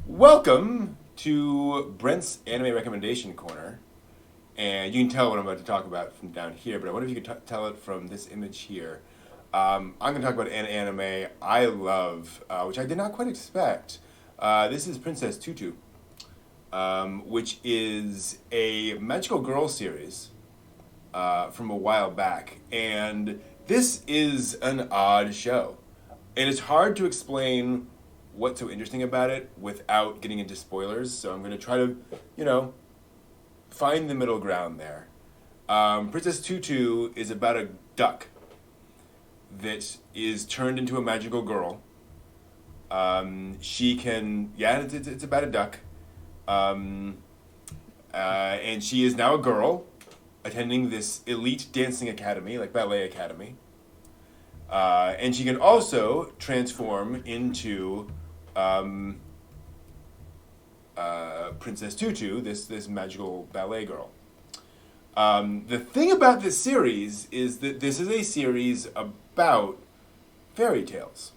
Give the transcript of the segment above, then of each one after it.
Welcome to Brent's Anime Recommendation Corner. And you can tell what I'm about to talk about from down here, but I wonder if you could tell it from this image here. I'm going to talk about an anime I love, which I did not quite expect. This is Princess Tutu, which is a magical girl series from a while back. And this is an odd show. And it's hard to explain what's so interesting about it without getting into spoilers. So I'm going to try to, find the middle ground there. Princess Tutu is about a duck that is turned into a magical girl. She can, it's about a duck. And she is now a girl attending this elite dancing academy, like ballet academy. And she can also transform into Princess Tutu, this magical ballet girl. The thing about this series is that this is a series about fairy tales.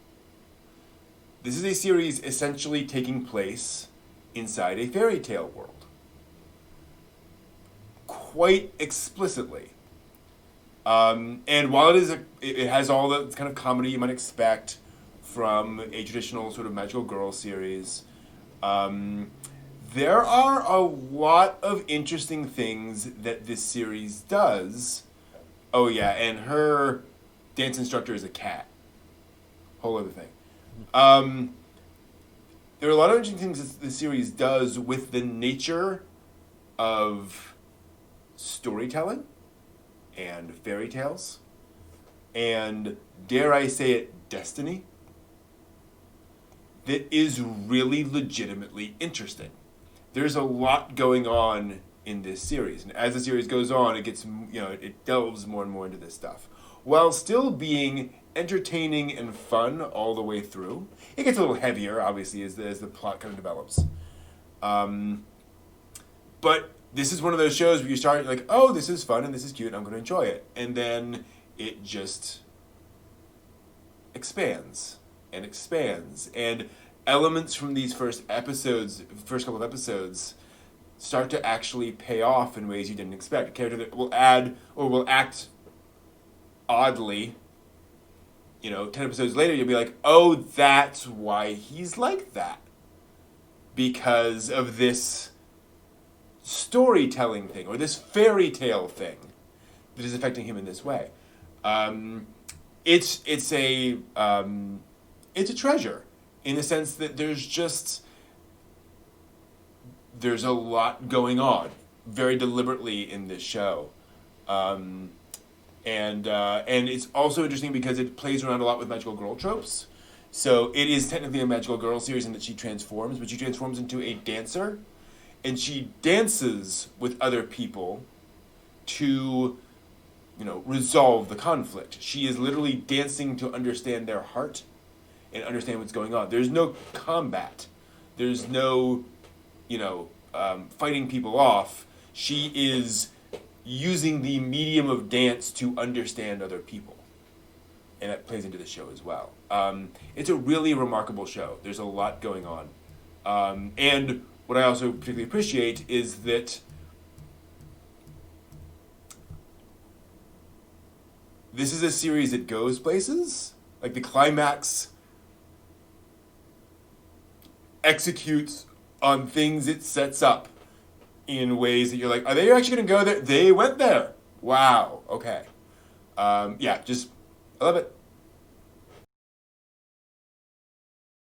This is a series essentially taking place inside a fairy tale world. Quite explicitly. And while it has all the kind of comedy you might expect from a traditional sort of magical girl series, there are a lot of interesting things that this series does. Oh yeah, and her dance instructor is a cat. Whole other thing. There are a lot of interesting things that this series does with the nature of storytelling and fairy tales, and dare I say it, destiny, that is really legitimately interesting. There's a lot going on in this series, and as the series goes on, it gets, it delves more and more into this stuff, while still being entertaining and fun all the way through. It gets a little heavier, obviously, as the plot kind of develops. But this is one of those shows where you start like, oh, this is fun and this is cute and I'm going to enjoy it. And then it just expands and expands. And elements from these first couple of episodes, start to actually pay off in ways you didn't expect. A character that will add or will act oddly, 10 episodes later, you'll be like, oh, that's why he's like that. Because of this storytelling thing or this fairy tale thing that is affecting him in this way. It's a treasure in the sense that there's a lot going on very deliberately in this show. And it's also interesting because it plays around a lot with magical girl tropes. So it is technically a magical girl series in that she transforms, but she transforms into a dancer. And she dances with other people to, resolve the conflict. She is literally dancing to understand their heart and understand what's going on. There's no combat. There's no, fighting people off. She is using the medium of dance to understand other people. And that plays into the show as well. It's a really remarkable show. There's a lot going on. And what I also particularly appreciate is that this is a series that goes places. Like the climax executes on things it sets up in ways that you're like, are they actually going to go there? They went there. Wow. Okay. I love it.